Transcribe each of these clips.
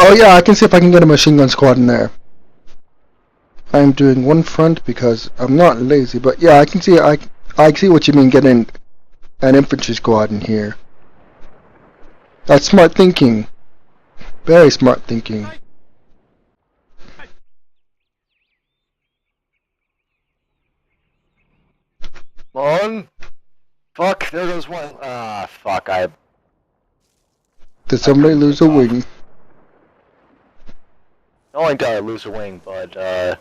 Oh yeah, I can see if I can get a machine gun squad in there. I'm doing one front because I'm not lazy, but yeah, I see what you mean getting an infantry squad in here. That's smart thinking. Very smart thinking. Come on! Fuck, there goes one. Ah, fuck, Did I somebody couldn't lose take a off. wing? Not only did I lose a wing, but, I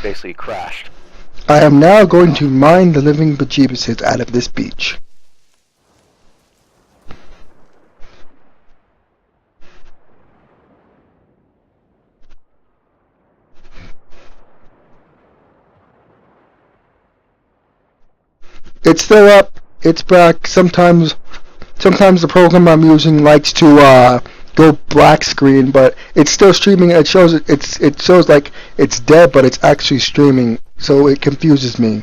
basically crashed. I am now going to mine the living bejeebuses out of this beach. It's still up. It's back. Sometimes the program I'm using likes to go black screen, but it's still streaming. It shows like it's dead, but it's actually streaming, so it confuses me.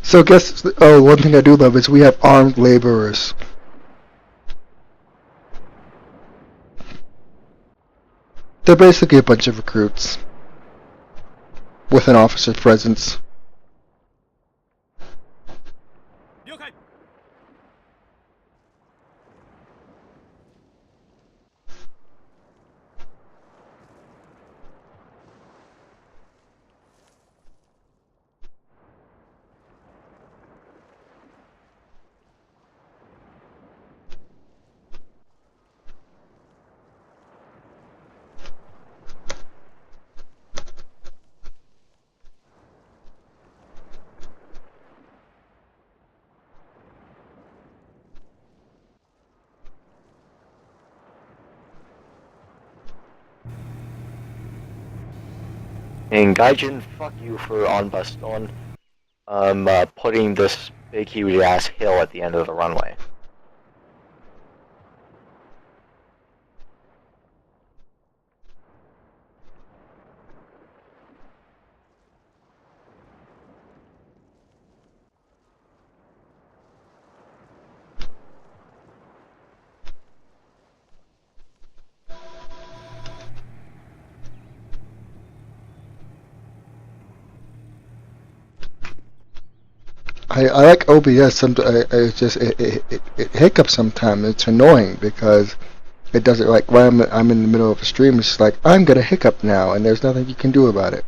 So one thing I do love is we have armed laborers. They're basically a bunch of recruits with an officer's presence. And Gaijin, fuck you for on Baston, putting this big huge ass hill at the end of the runway. I like OBS. It hiccups sometimes. It's annoying because it does it like when I'm in the middle of a stream. It's just like I'm gonna hiccup now, and there's nothing you can do about it.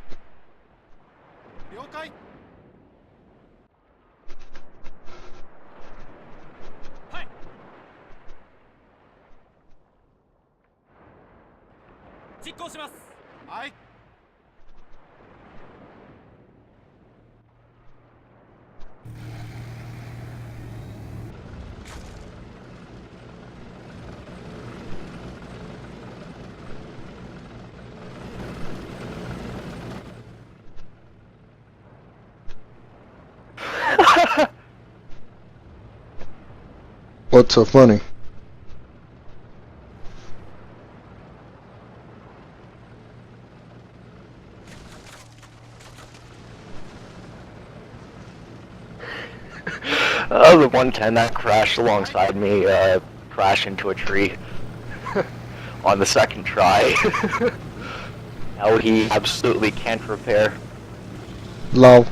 What's so funny? The 110 that crashed alongside me, crashed into a tree on the second try. Now he absolutely can't repair. Lol.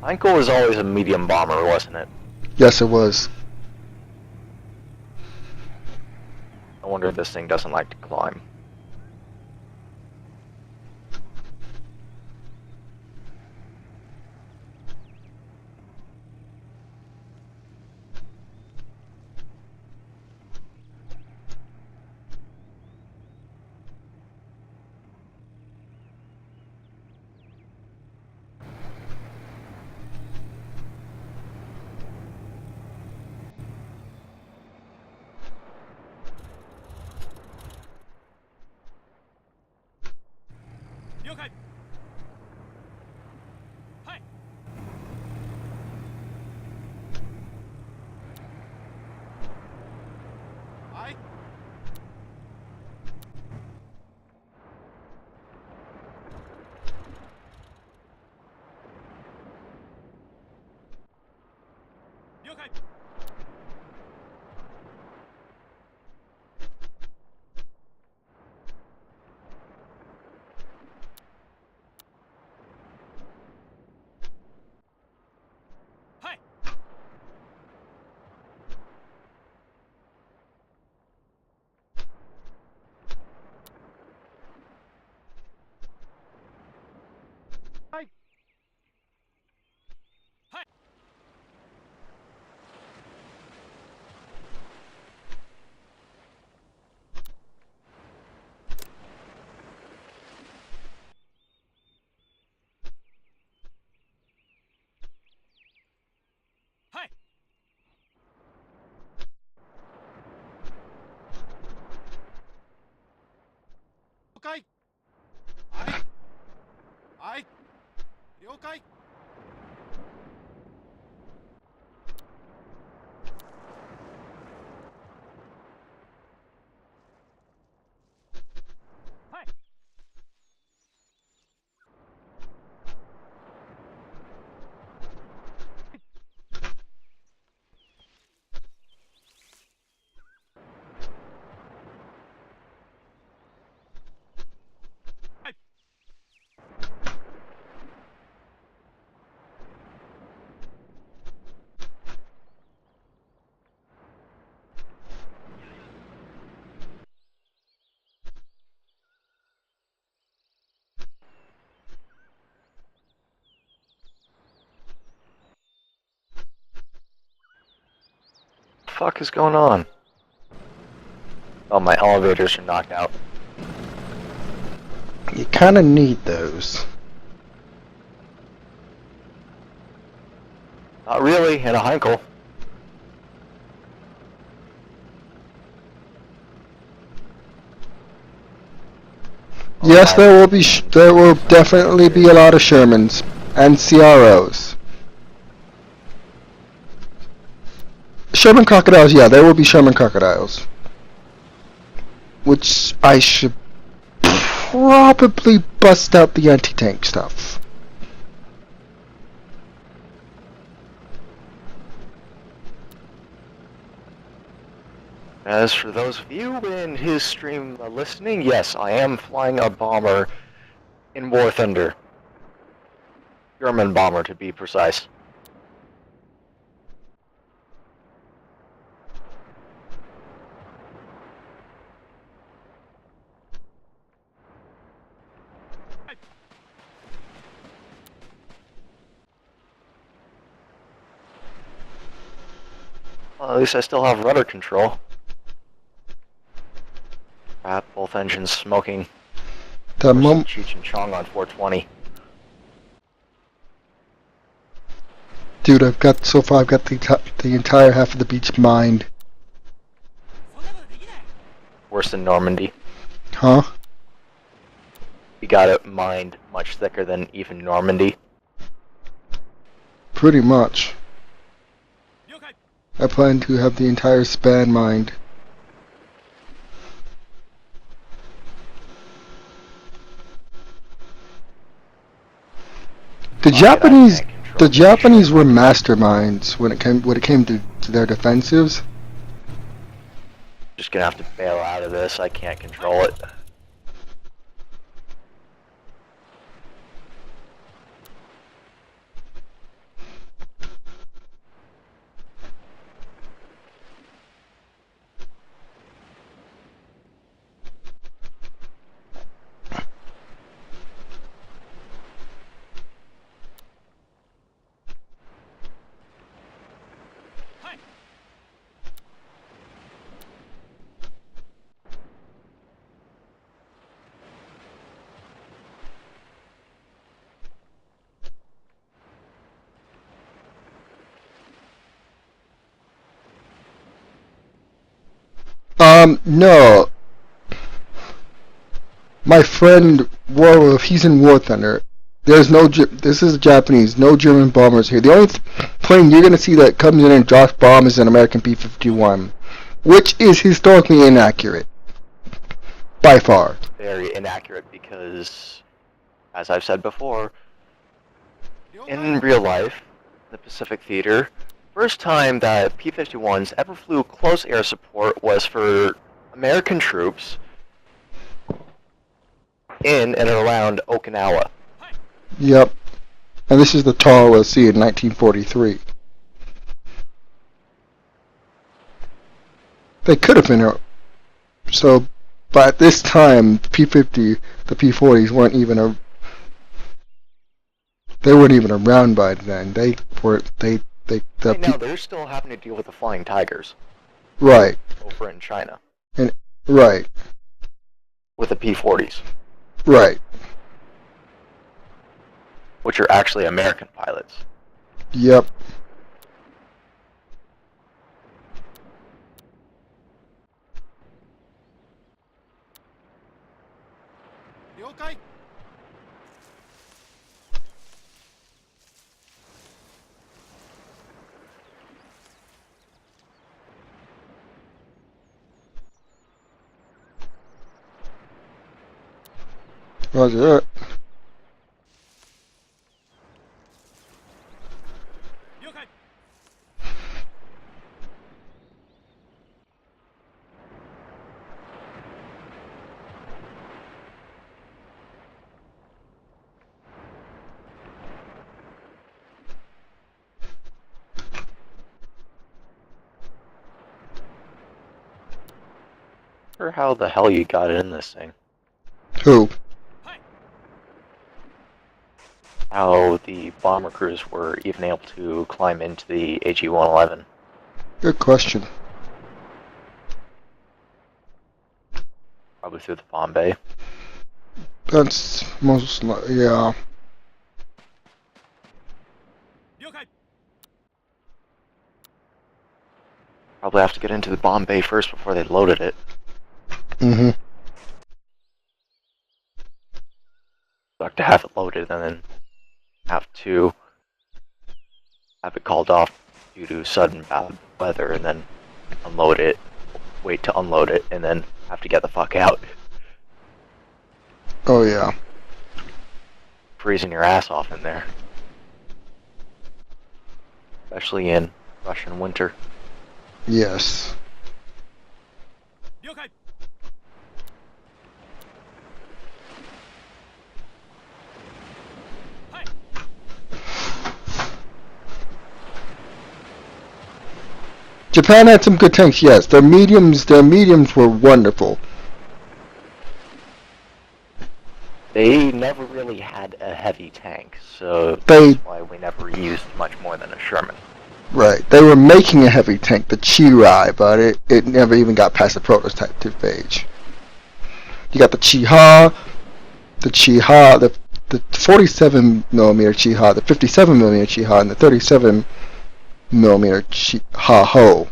Michael was always a medium bomber, wasn't it? Yes, it was. No wonder this thing doesn't like to climb. Fuck is going on? Oh, my elevators are knocked out. You kind of need those. Not really, in a Heinkel. Yes, there will definitely be a lot of Shermans and CROs. Sherman crocodiles, yeah, there will be Sherman crocodiles. Which I should probably bust out the anti-tank stuff. As for those of you in his stream listening, yes, I am flying a bomber in War Thunder. German bomber, to be precise. Well, at least I still have rudder control. Both engines smoking. The moment Cheech and Chong on 420. Dude, I've got the entire half of the beach mined. Worse than Normandy. Huh? You got it mined much thicker than even Normandy. Pretty much. I plan to have the entire span mined. The Japanese were masterminds when it came to their defensives. Just gonna have to bail out of this. I can't control it. No. My friend Warwolf, he's in War Thunder. There's no, this is Japanese, no German bombers here. The only plane you're going to see that comes in and drops bomb is an American P-51, which is historically inaccurate. By far. Very inaccurate because, as I've said before, in real life, the Pacific Theater, first time that P-51s ever flew close air support was for American troops in and around Okinawa. Yep. And this is the Taro Sea in 1943. They could have been so, but at this time, the P-50, the P-40s weren't even they weren't even around by then. Right now, they're still having to deal with the Flying Tigers. Right. Over in China. And right. With the P-40s. Right. Which are actually American pilots. Yep. Okay. Roger that. Or how the hell you got in this thing? Who? How the bomber crews were even able to climb into the AG-111. Good question. Probably through the bomb bay. That's most yeah. Probably have to get into the bomb bay first before they loaded it. Mm-hmm. Suck to have it loaded and then have to have it called off due to sudden bad weather and then unload it, wait to unload it, and then have to get the fuck out. Oh yeah. Freezing your ass off in there. Especially in Russian winter. Yes. Japan had some good tanks, yes. Their mediums were wonderful. They never really had a heavy tank, so that's why we never used much more than a Sherman. Right. They were making a heavy tank, the Chirai, but it never even got past the prototype stage. You got the Chiha, the 47 millimeter Chiha, the 57 millimeter Chiha, and the 37 millimeter Chiha Ho.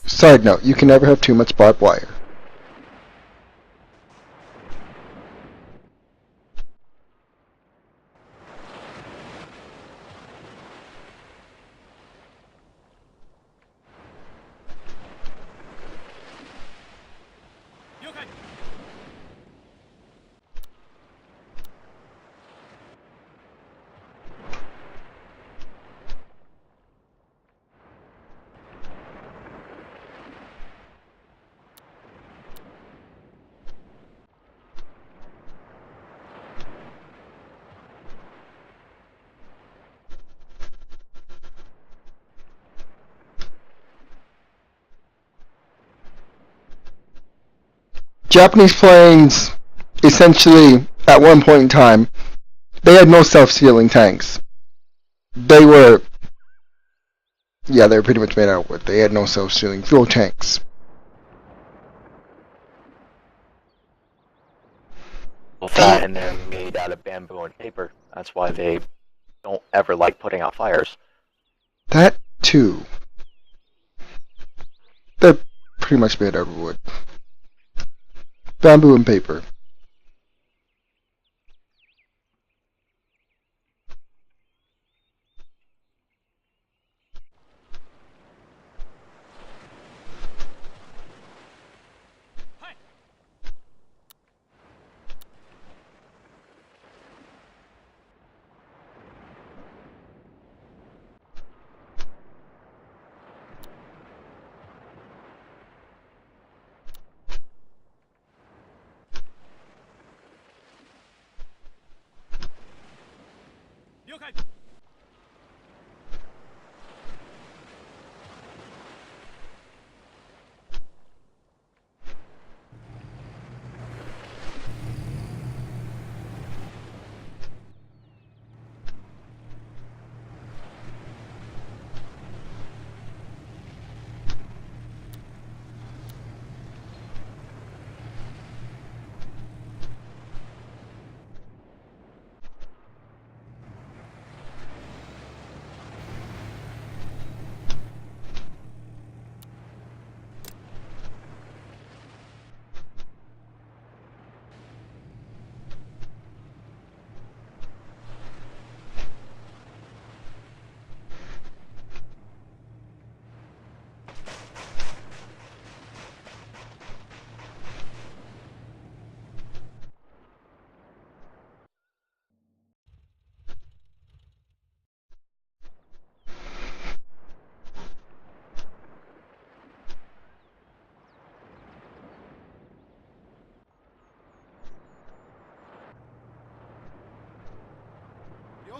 Side note, you can never have too much barbed wire. Japanese planes, essentially, at one point in time, they had no self-sealing tanks. They were, yeah, they were pretty much made out of wood. They had no self-sealing fuel tanks. Well, that and they're made out of bamboo and paper. That's why they don't ever like putting out fires. That too. They're pretty much made out of wood. Bamboo and paper.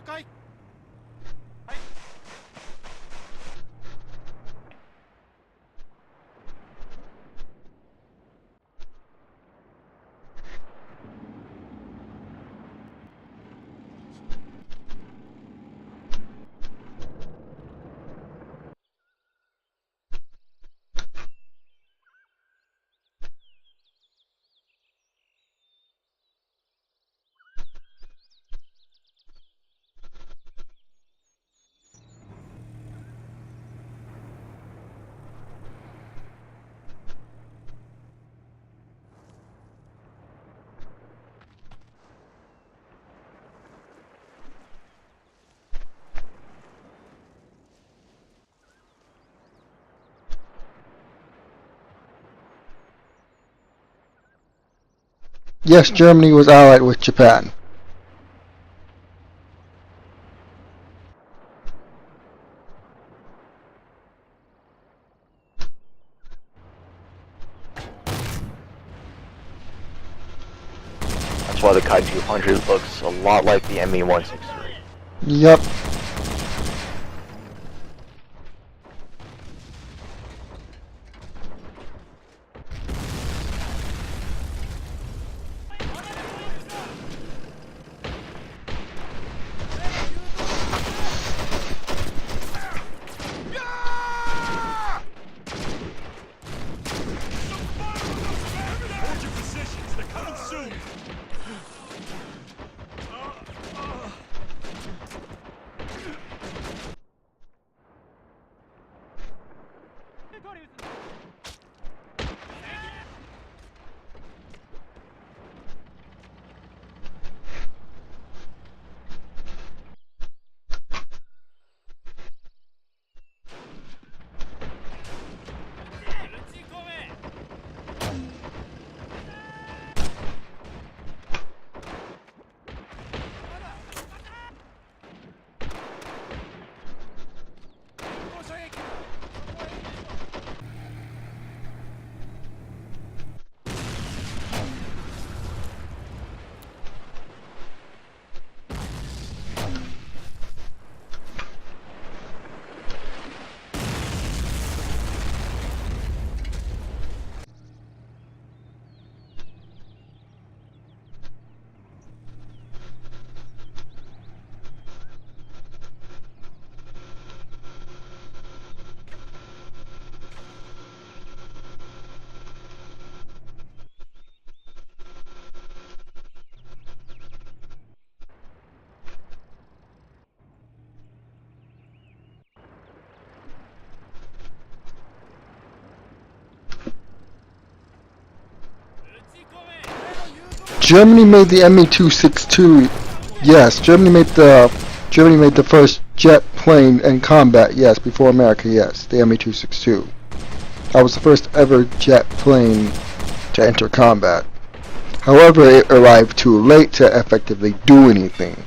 Okay. Yes, Germany was allied with Japan. That's why the Kai 200 looks a lot like the ME-163. Yup. Hold your positions. They're coming soon. Germany made the Me-262. Yes, Germany made the first jet plane in combat. Yes, before America. Yes, the Me-262. That was the first ever jet plane to enter combat. However, it arrived too late to effectively do anything.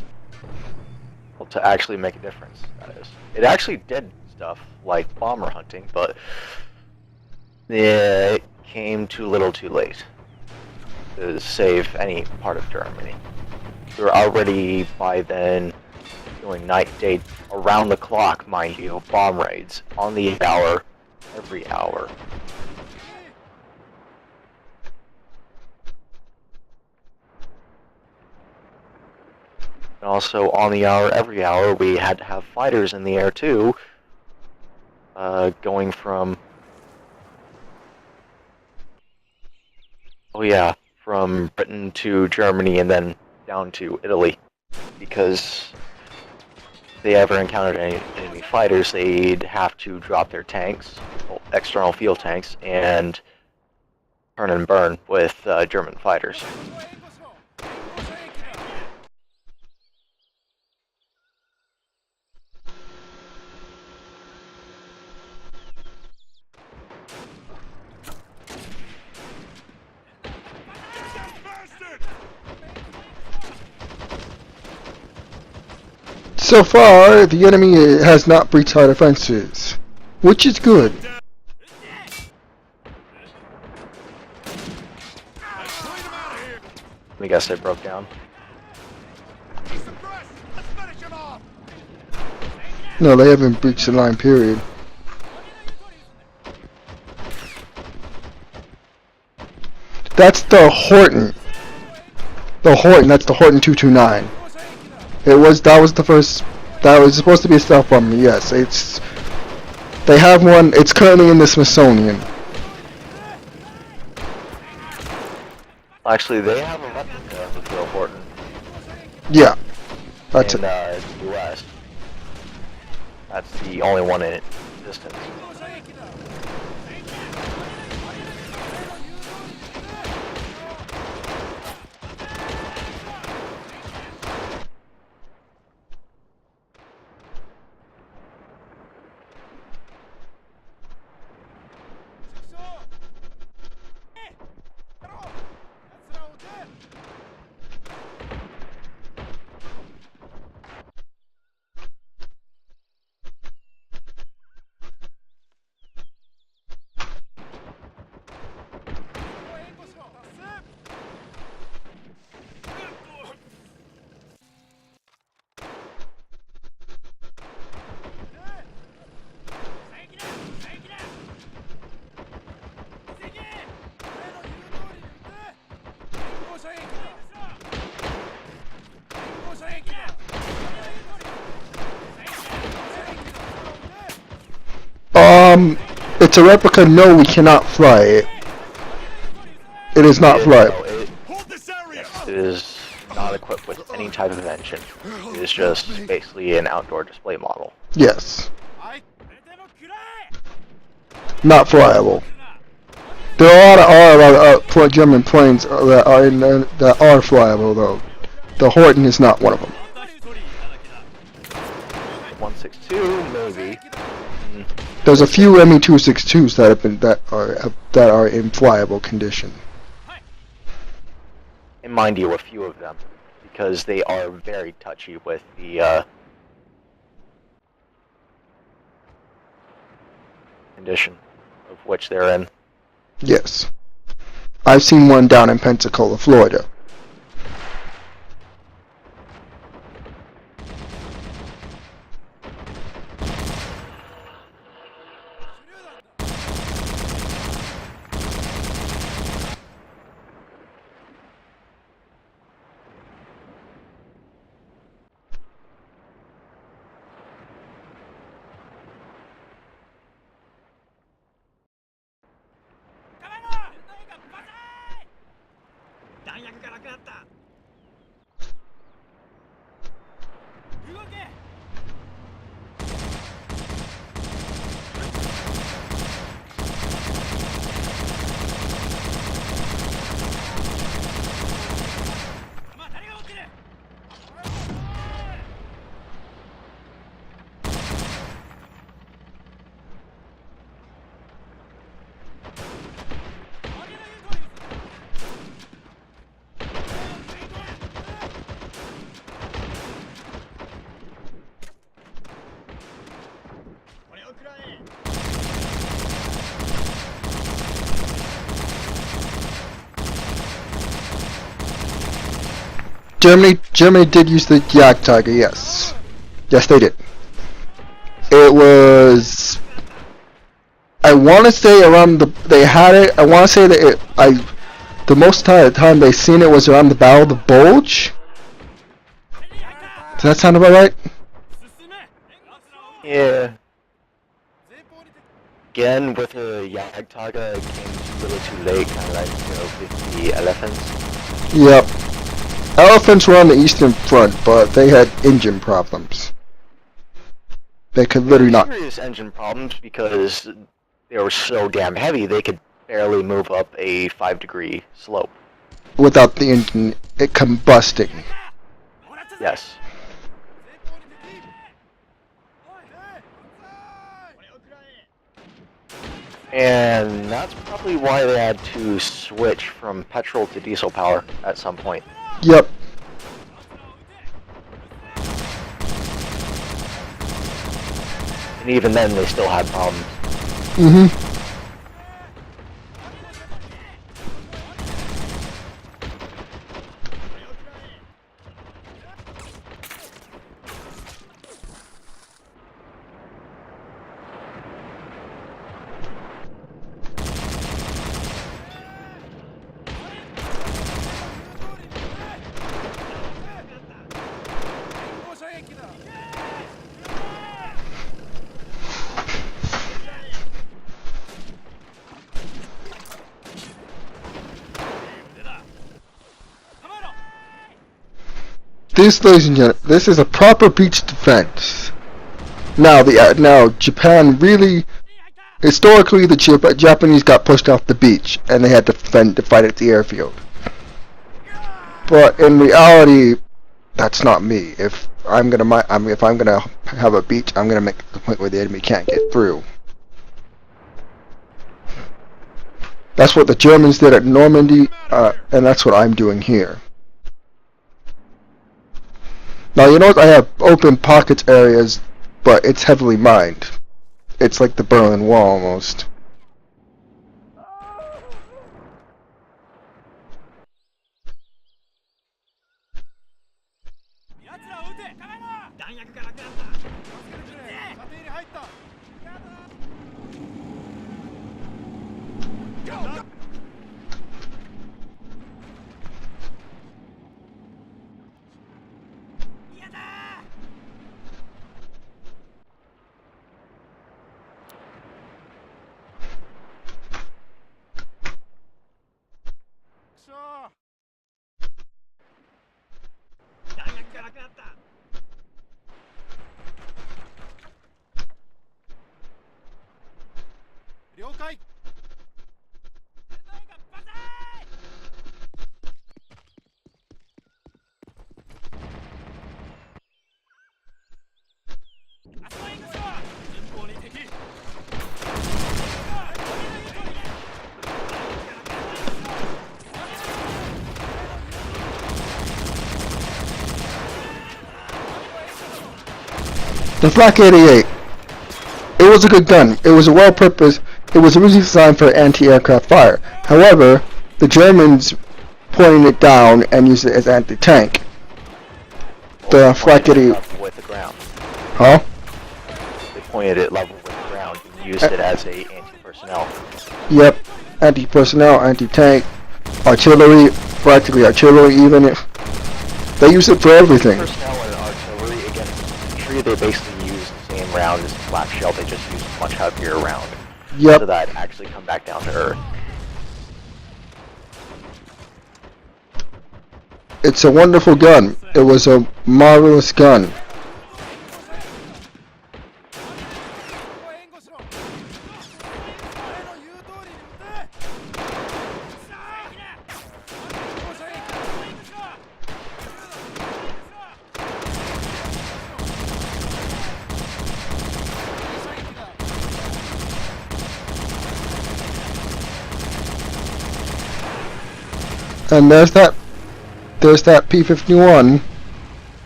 Well, to actually make a difference, that is. It actually did stuff like bomber hunting, but it came too little too late to save any part of Germany. We were already, by then, doing night, day, around the clock, mind you, bomb raids, on the hour, every hour. And also, on the hour, every hour, we had to have fighters in the air too, going from, from Britain to Germany and then down to Italy, because if they ever encountered any enemy fighters, they'd have to drop their tanks, well, external field tanks, and turn and burn with German fighters. So far, the enemy has not breached our defenses, which is good. I guess they broke down. No, they haven't breached the line, period. That's the Horton. The Horton, that's the Horton 229. That was the first, that was supposed to be a stealth bomber, yes. They have one, it's currently in the Smithsonian. Actually, they have a replica of the Horton. Yeah, that's in the US. That's the only one in existence. It's a replica. No, we cannot fly it. It is not flyable. It is not equipped with any type of engine. It is just basically an outdoor display model. Yes. Not flyable. There are a lot of German planes that are flyable, though. The Horton is not one of them. 162, maybe. There's a few Me-262s that are in flyable condition. And mind you, a few of them, because they are very touchy with the condition of which they're in. Yes. I've seen one down in Pensacola, Florida. Germany did use the Jagdtiger, yes. Yes, they did. It was, I want to say around they had it, I want to say that the most time they seen it was around the Battle of the Bulge. Does that sound about right? Yeah. Again, with the Jagdtiger, it came a little too late, kind of like, with the elephants. Yep. Elephants were on the Eastern Front, but they had engine problems. They could literally not. Serious engine problems because they were so damn heavy, they could barely move up a 5-degree slope. Without the engine, it combusting. Yes. And that's probably why they had to switch from petrol to diesel power at some point. Yep. And even then, they still had problems. Mm-hmm. This, ladies and gentlemen, this is a proper beach defense. Now, now Japan really, historically, the Japanese got pushed off the beach, and they had to fight at the airfield. But in reality, that's not me. If I'm gonna have a beach, I'm gonna make it the point where the enemy can't get through. That's what the Germans did at Normandy, and that's what I'm doing here. Now, you notice I have open pockets areas, but it's heavily mined. It's like the Berlin Wall, almost. The Flak 88. It was a good gun. It was a well-purposed. It was originally designed for anti-aircraft fire. However, the Germans pointed it down and used it as anti-tank. The Flak 88. Level with the ground. Huh? They pointed it level with the ground and used it as a anti-personnel. Yep. Anti-personnel, anti-tank, artillery, practically artillery even. They use it for everything. Personnel and artillery against infantry, they basically use the same round as the flak shell, they just use a much heavier round. Yep. So that actually come back down to earth. It's a wonderful gun. It was a marvelous gun. And there's that P-51,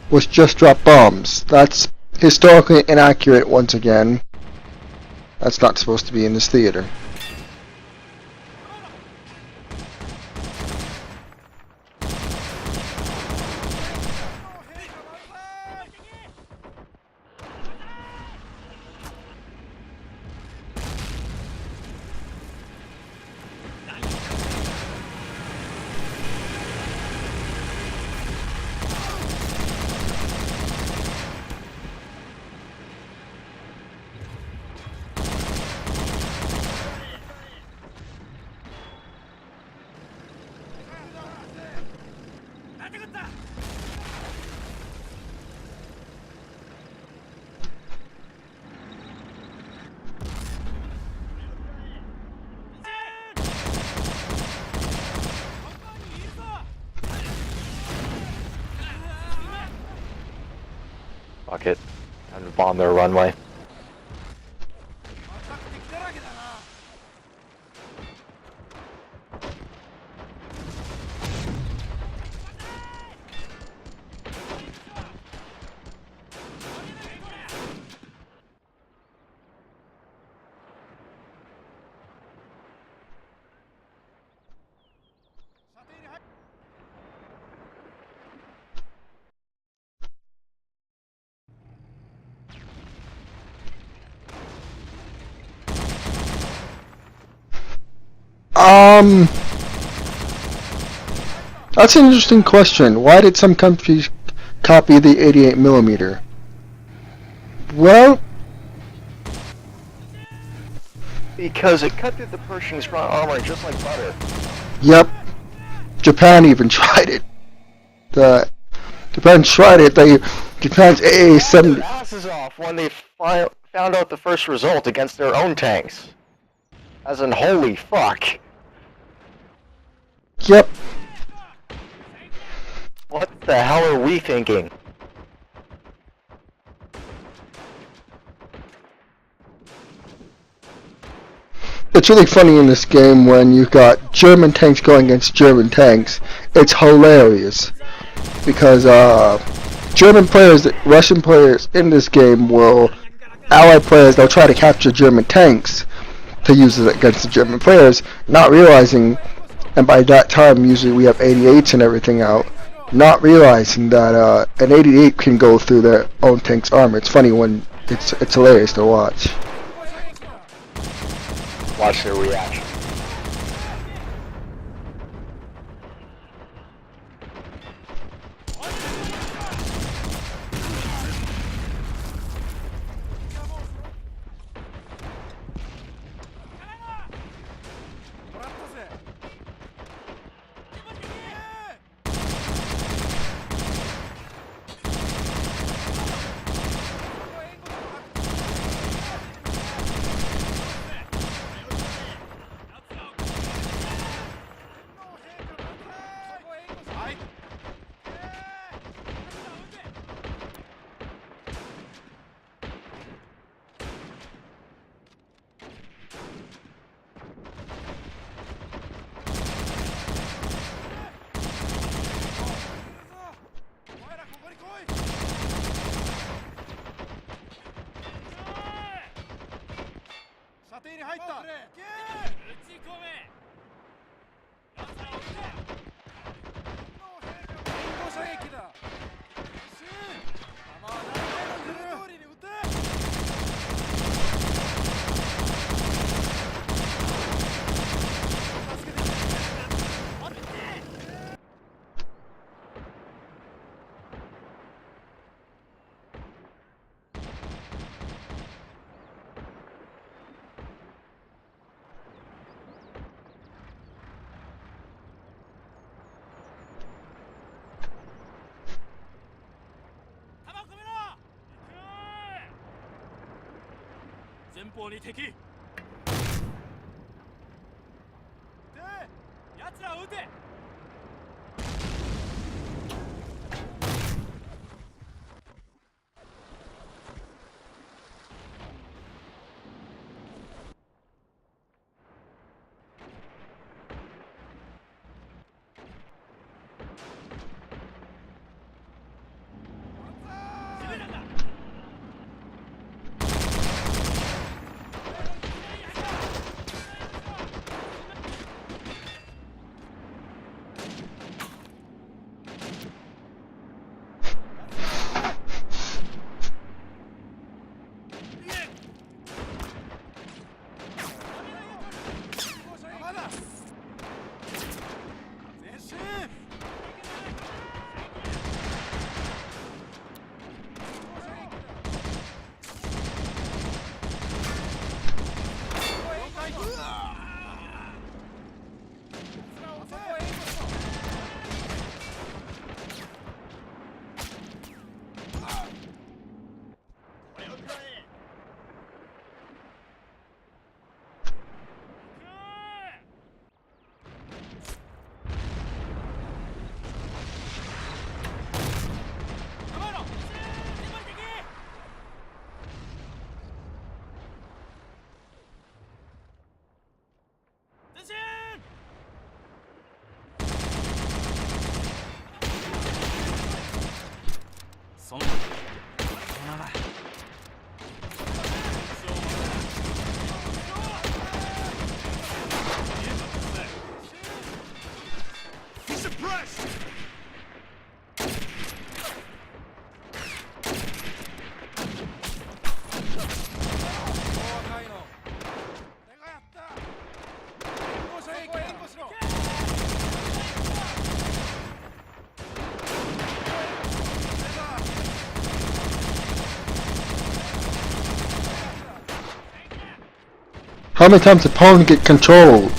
which just dropped bombs. That's historically inaccurate once again. That's not supposed to be in this theater. Fuck it. Time to bomb their runway. That's an interesting question. Why did some countries copy the 88mm? Well, Because it cut through the Pershing's front armor just like butter. yep. Japan even tried it. Japan tried it. Japan's Their AA-70. asses off when they found out the first result against their own tanks. As in, holy fuck. Yep. What the hell are we thinking? It's really funny in this game when you've got German tanks going against German tanks. It's hilarious. Because, German players, Russian players in this game will, Allied players, they'll try to capture German tanks to use it against the German players, not realizing, and by that time usually we have 88s and everything out, not realizing that an 88 can go through their own tank's armor. It's funny when, it's hilarious to watch. Watch their reaction. そのHe's suppressed! 援護しろ How many times did Poland get control?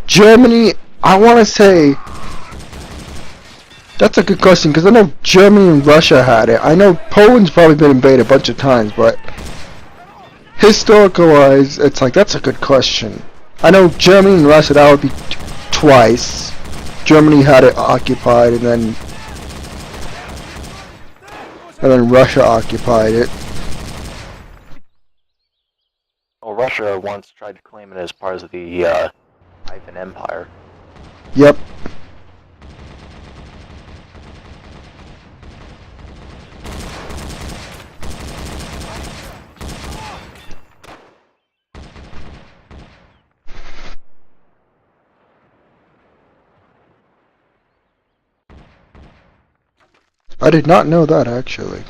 Germany, I want to say, that's a good question, because I know Germany and Russia had it. I know Poland's probably been invaded a bunch of times, but historical-wise, it's like, that's a good question. I know Germany and Russia, that would be twice. Germany had it occupied, and then Russia occupied it. Well, Russia once tried to claim it as part of the Ivan Empire. Yep. I did not know that, actually.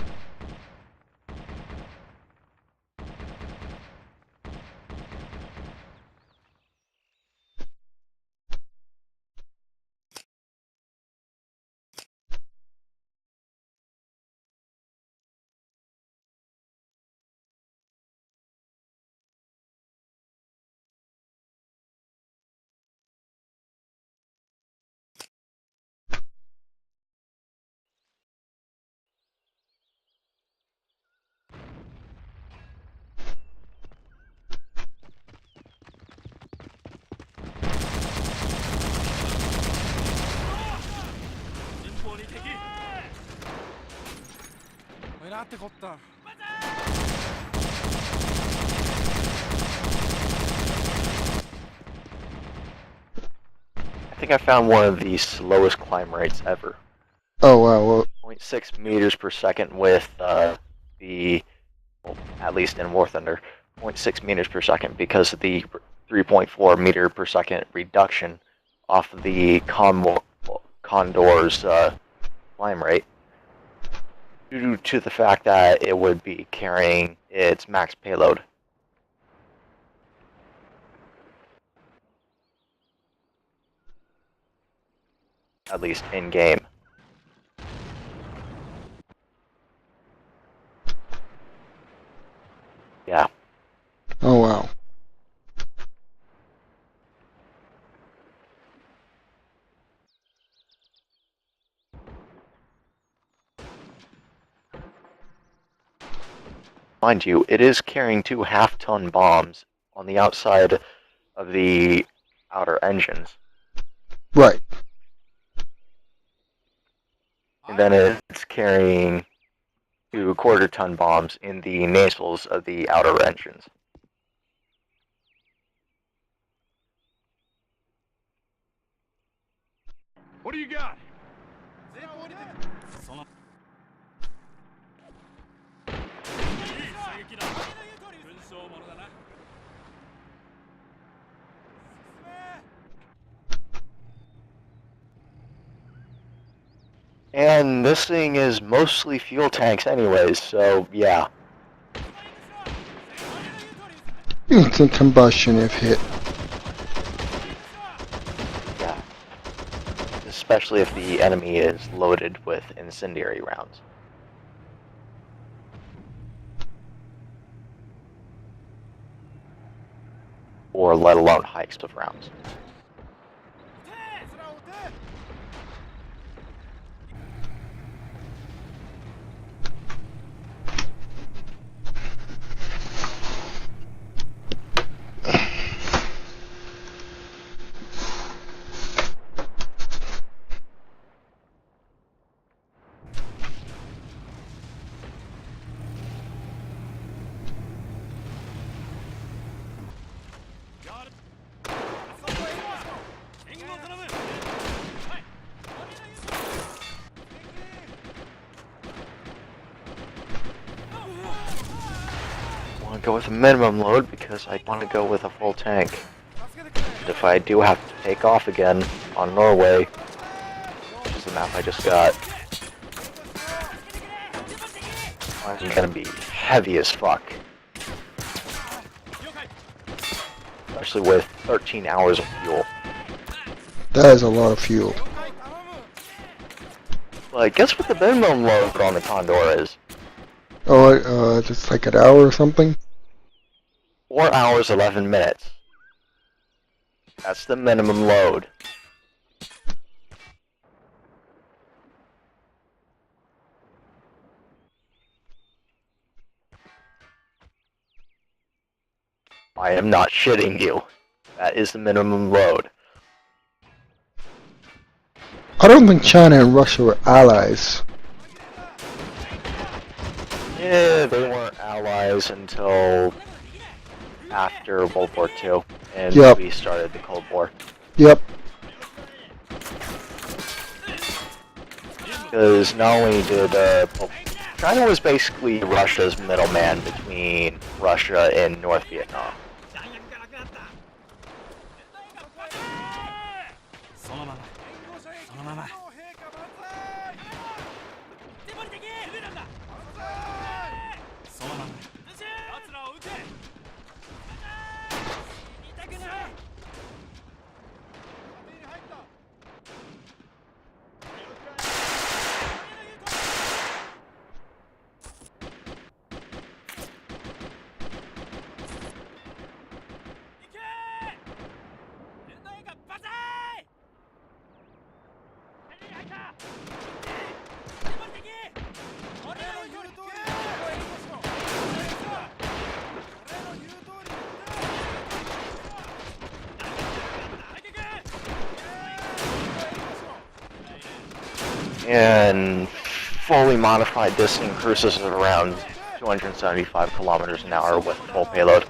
I think I found one of the slowest climb rates ever. Oh wow, well, 0.6 meters per second with well, at least in War Thunder, 0.6 meters per second because of the 3.4 meter per second reduction off of the Condor's climb rate, due to the fact that it would be carrying its max payload. At least in game. Yeah. oh wow. Mind you, it is carrying 2 half-ton bombs on the outside of the outer engines. Right. And then it's carrying 2 quarter-ton bombs in the nacelles of the outer engines. What do you got? And this thing is mostly fuel tanks anyways, so yeah. Instant combustion if hit. Yeah. Especially if the enemy is loaded with incendiary rounds. Or let alone high explosive rounds. go with a minimum load because I want to go with a full tank. And if I do have to take off again on Norway, which is the map I just got, I'm gonna be heavy as fuck. Especially with 13 hours of fuel. That is a lot of fuel. Like, guess what the minimum load on the Condor is? Oh, it's like an hour or something? 4 hours, 11 minutes. That's the minimum load. I am not shitting you. That is the minimum load. I don't think China and Russia were allies. Yeah, they weren't allies until after World War II, and Yep. we started the Cold War. Yep. Because not only did well, China was basically Russia's middleman between Russia and North Vietnam. And fully modified, this thing cruises at around 275 kilometers an hour with full payload.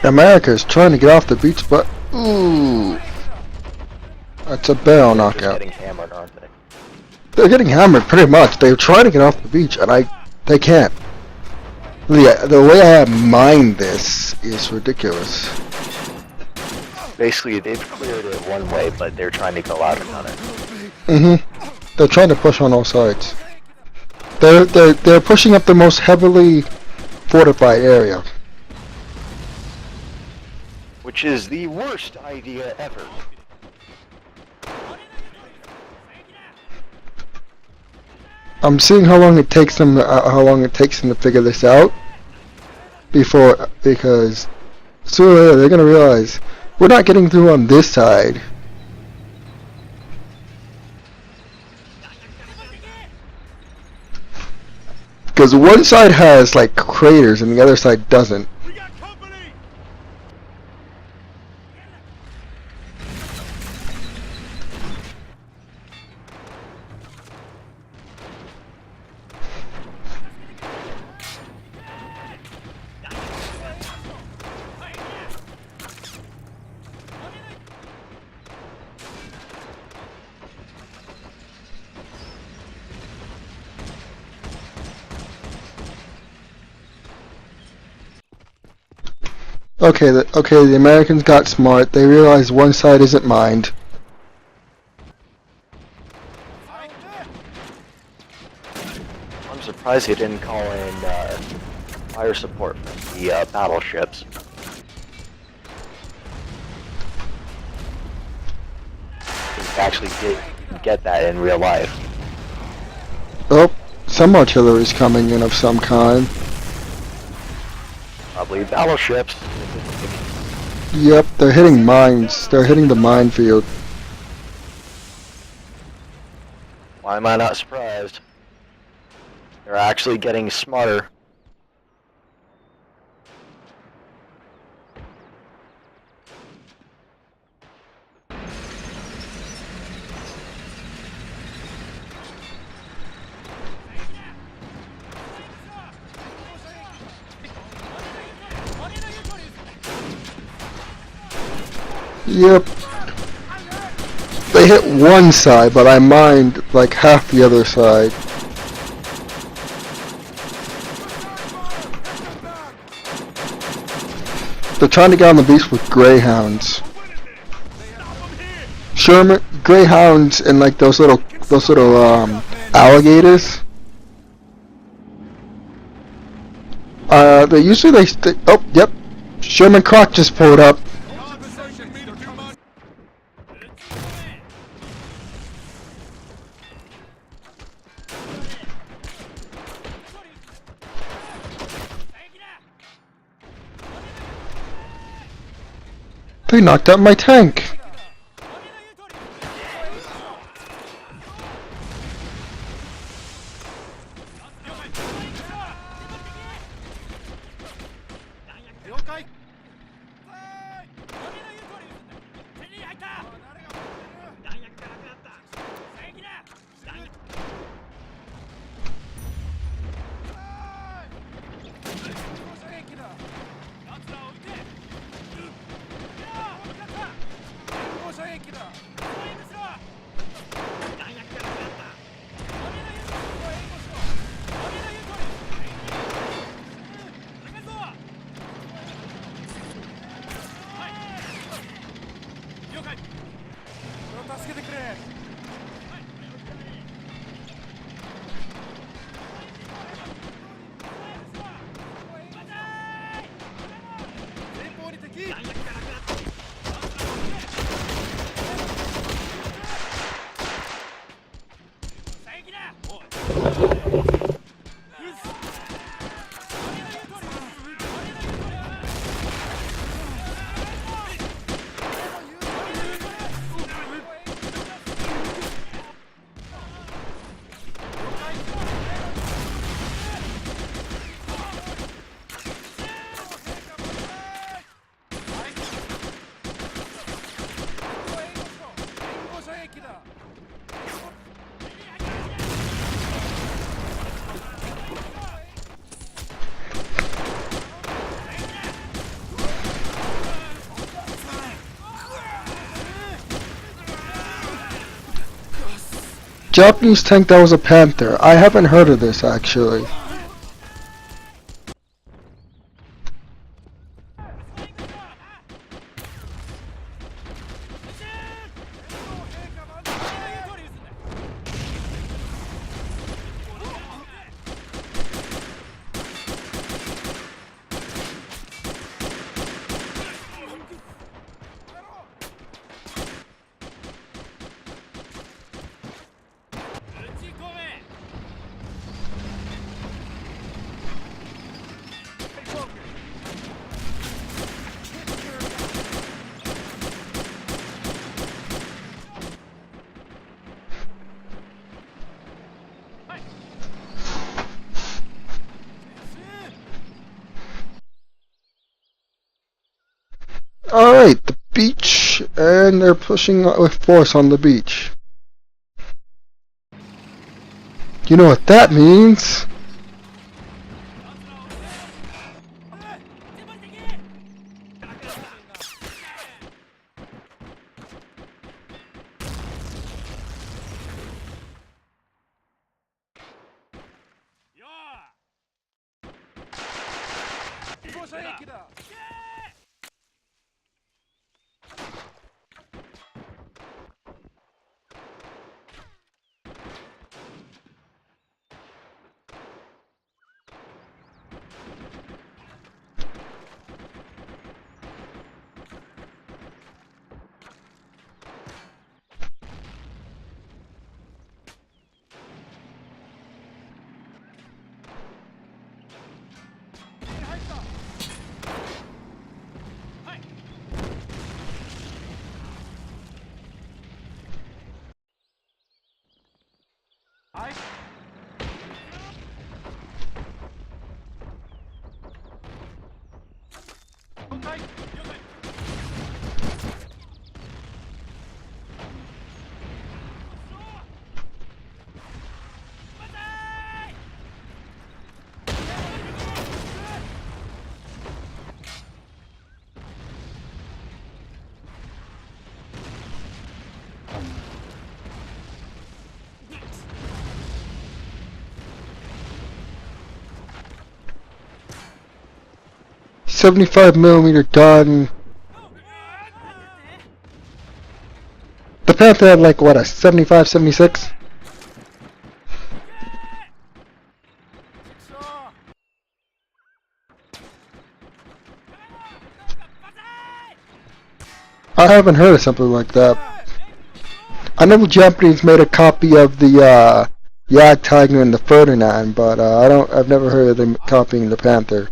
America is trying to get off the beach, but ooh, that's a barrel They're just knockout. getting hammered, aren't they? They're getting hammered pretty much. They're trying to get off the beach, and they can't. The way I mined this is ridiculous. Basically, they've cleared it one way, but they're trying to go out another. They're trying to push on all sides. They're pushing up the most heavily fortified area. Which is the worst idea ever. I'm seeing how long it takes them to figure this out because sooner or later they're gonna realize we're not getting through on this side. Because one side has like craters and the other side doesn't. We got company! Okay, the Americans got smart. They realized one side isn't mined. I'm surprised they didn't call in fire support from the battleships. We actually did get that in real life. Oh, some artillery's coming in of some kind. Probably battleships. Yep, they're hitting mines. They're hitting the minefield. Why am I not surprised? They're actually getting smarter. Yep. They hit one side, but I mined like half the other side. They're trying to get on the beach with greyhounds. Sherman, greyhounds and like those little alligators. They usually oh, yep. Sherman Croc just pulled up. They knocked out my tank. Japanese tank that was a Panther. I haven't heard of this actually. Alright, the beach, and they're pushing with force on the beach. You know what that means? .75mm done. The Panther had like what, a 75, 76? I haven't heard of something like that. I know the Japanese made a copy of the Yag Tiger and the Ferdinand, but I've never heard of them copying the Panther.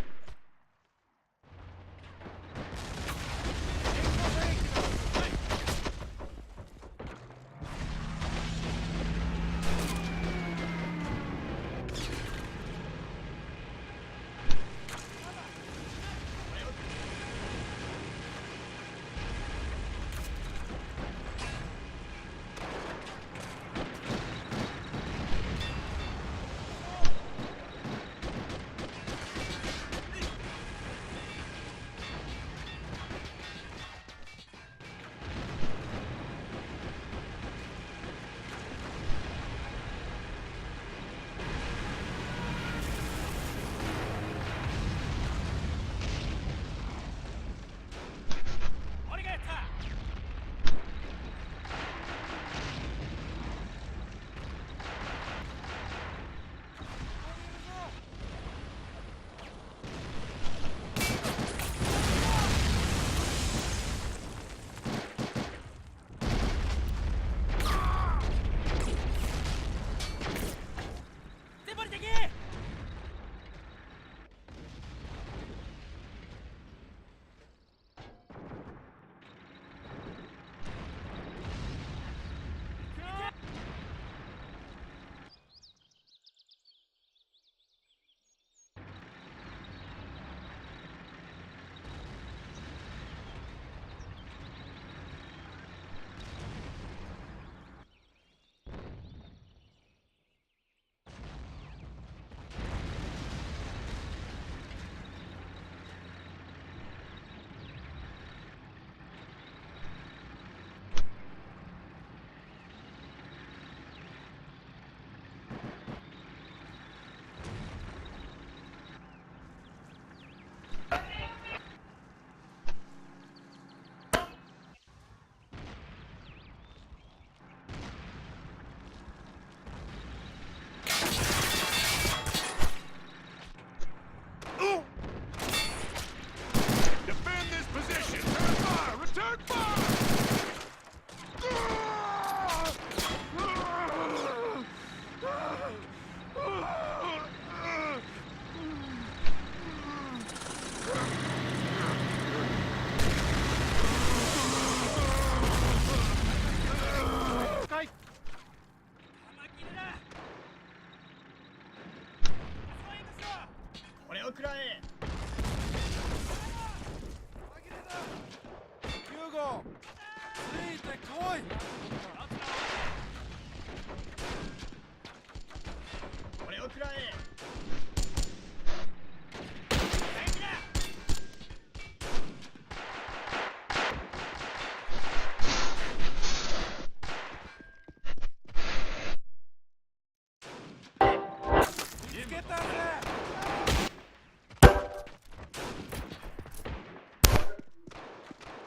Defend this position. Turn fire. Return fire.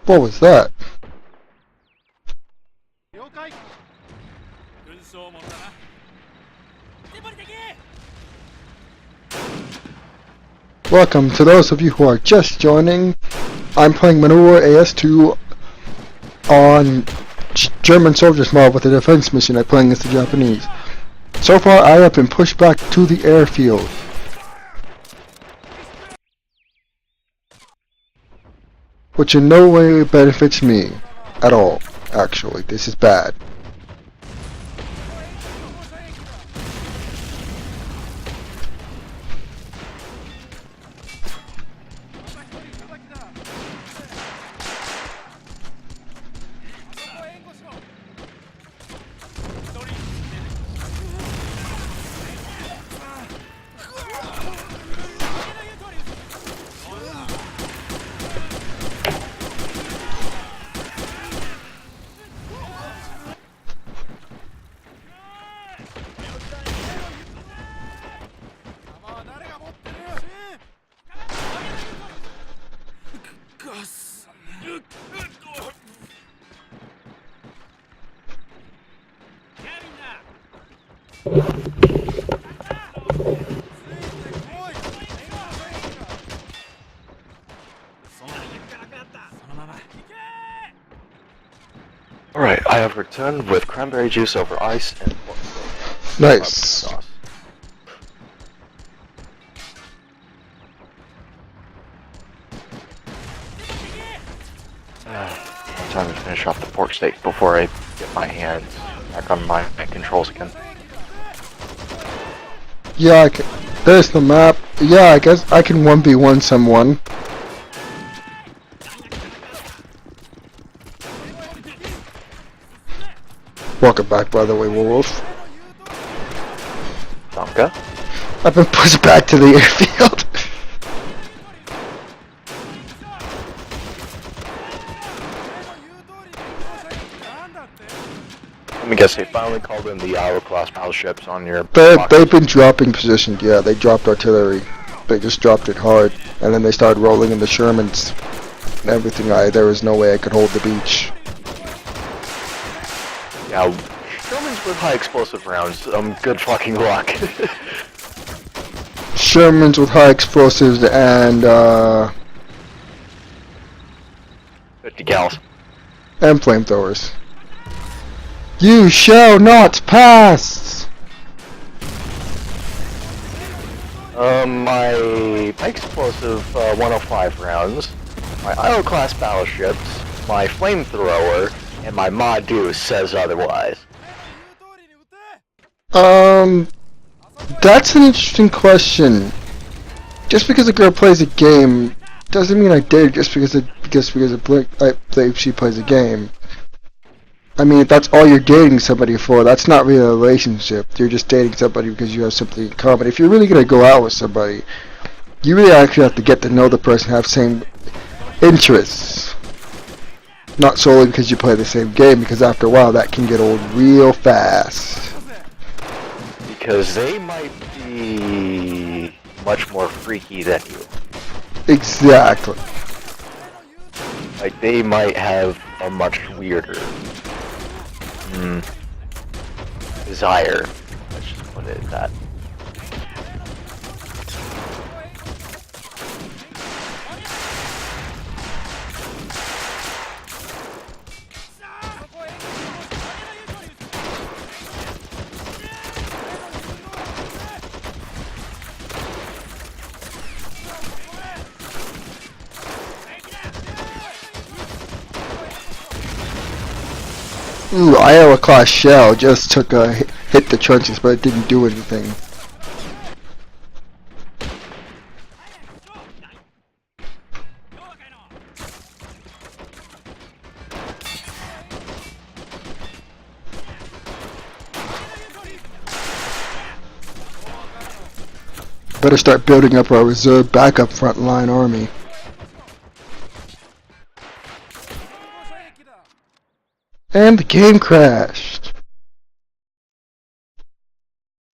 What was that? Welcome to those of you who are just joining. I'm playing Manowar AS2 on German soldiers mod with a defense mission. I'm playing against the Japanese. So far I have been pushed back to the airfield. Which in no way benefits me at all, actually. This is bad. have returned with cranberry juice over ice and Nice. sauce. Time to finish off the pork steak before I get my hands back on my controls again. Yeah, there's the map. Yeah, I guess I can 1v1 someone. Welcome back, by the way, Wolf. Donka? I've been pushed back to the airfield. Let me guess, they finally called in the Iowa-class battleships on your... They've been dropping position. Yeah, they dropped artillery. They just dropped it hard, and then they started rolling in the Shermans and everything. There was no way I could hold the beach. Yeah, Shermans with high explosive rounds. Good fucking luck. Shermans with high explosives and 50 gals. and flamethrowers. You shall not pass! My explosive 105 rounds, my Iowa-class battleships, my flamethrower, and my Ma Deuce says otherwise. That's an interesting question. Just because a girl plays a game doesn't mean I date her just because she plays a game. I mean, if that's all you're dating somebody for, that's not really a relationship. You're just dating somebody because you have something in common. If you're really gonna go out with somebody, you really actually have to get to know the person, have same interests. Not solely because you play the same game, because after a while that can get old real fast. Because they might be much more freaky than you. Exactly. Like, they might have a much weirder desire. Let's just put it at that. Ooh, Iowa-class shell just took a hit the trenches, but it didn't do anything. Better start building up our reserve backup frontline army. And the game crashed.